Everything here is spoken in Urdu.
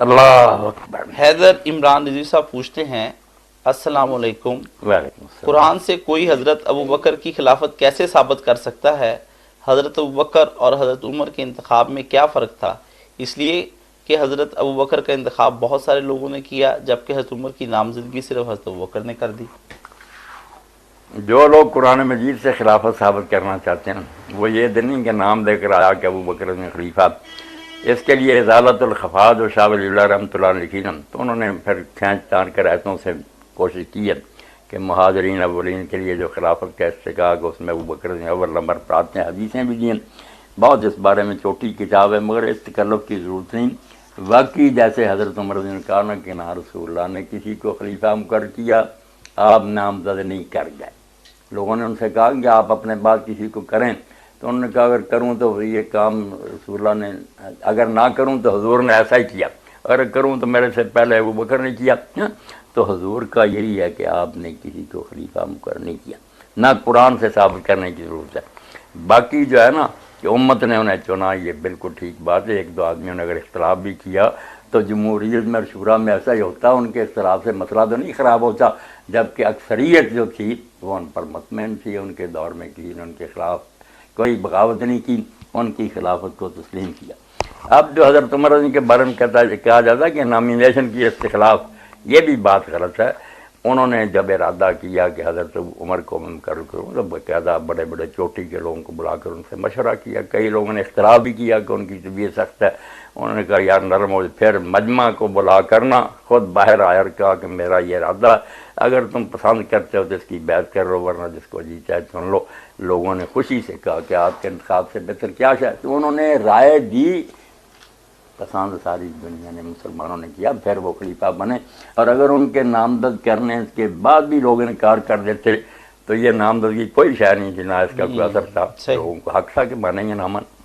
اللہ اکبر۔ حیدر عمران رضوی صاحب پوچھتے ہیں السلام علیکم، وعلیکم السلام۔ قرآن سے کوئی حضرت ابوبکر کی خلافت کیسے ثابت کر سکتا ہے؟ حضرت ابوبکر اور حضرت عمر کے انتخاب میں کیا فرق تھا؟ اس لیے کہ حضرت ابوبکر کا انتخاب بہت سارے لوگوں نے کیا جبکہ حضرت عمر کی نامزدگی صرف حضرت ابوبکر نے کر دی۔ جو لوگ قرآن مجید سے خلافت ثابت کرنا چاہتے ہیں وہ یہ نہیں کہ نام دے کر آیا کہ ابوبکر نے خلیفہ، اس کے لیے ازالت الخفاء و شاہ ولی اللہ رحمۃ اللہ علیہ لکھی نا، تو انہوں نے پھر کھینچ تان کر ایتوں سے کوشش کی ہے کہ مہاجرین اولین کے لیے جو خلافت کا استحقاق اس میں ابوبکر نے اول نمبر پر آتے ہیں، حدیثیں بھی دی ہیں بہت، اس بارے میں چھوٹی کتاب ہے، مگر اس تکلف کی ضرورت نہیں۔ واقعی جیسے حضرت عمر رضی اللہ عنہ نے کہا نا کہ نہ رسول اللہ نے کسی کو خلیفہ مقرر کیا، آپ نامزد نہیں کر گئے۔ لوگوں نے ان سے کہا کہ آپ اپنے بعد کسی کو کریں، تو انہوں نے کہا اگر کروں تو یہ کام رسول اللہ نے، اگر نہ کروں تو حضور نے ایسا ہی کیا، اگر کروں تو میرے سے پہلے ابوبکر نے کیا۔ تو حضور کا یہی ہے کہ آپ نے کسی کو خلیفہ مقرر نہیں کیا، نہ قرآن سے ثابت کرنے کی ضرورت ہے۔ باقی جو ہے نا کہ امت نے انہیں چنا، یہ بالکل ٹھیک بات ہے۔ ایک دو آدمیوں نے اگر اختلاف بھی کیا تو جمہوریت میں اور شورا میں ایسا ہی ہوتا، ان کے اختلاف سے مسئلہ تو نہیں خراب ہوتا، جبکہ اکثریت جو تھی وہ ان پر مطمئن تھی، ان کے دور میں کسی نے ان کے خلاف کوئی بغاوت نہیں کی، ان کی خلافت کو تسلیم کیا۔ اب جو حضرت عمر رضی کے بارے میں کہا جاتا ہے کہ نامینیشن کی استخلاف، یہ بھی بات غلط ہے۔ انہوں نے جب ارادہ کیا کہ حضرت عمر کو میں مقرر کروں تو باقاعدہ بڑے بڑے چوٹی کے لوگوں کو بلا کر ان سے مشورہ کیا، کئی لوگوں نے اختلاف بھی کیا کہ ان کی طبیعت سخت ہے، انہوں نے کہا یار نرم ہو، پھر مجمع کو بلا کرنا، خود باہر آیا اور کہا کہ میرا یہ ارادہ، اگر تم پسند کرتے ہو تو اس کی بیعت کر لو ورنہ جس کو جی چاہے چن لو۔ لوگوں نے خوشی سے کہا کہ آپ کے انتخاب سے بہتر کیا ہے، تو انہوں نے رائے دی، پسند ساری دنیا نے، مسلمانوں نے کیا، پھر وہ خلیفہ بنے۔ اور اگر ان کے نامزد کرنے کے بعد بھی لوگ انکار کر دیتے تو یہ نامزدگی کوئی شے نہیں تھی، نہ اس کا کوئی اثر تھا، لوگوں کو حق تھا کہ مانیں گے نہ مانیں۔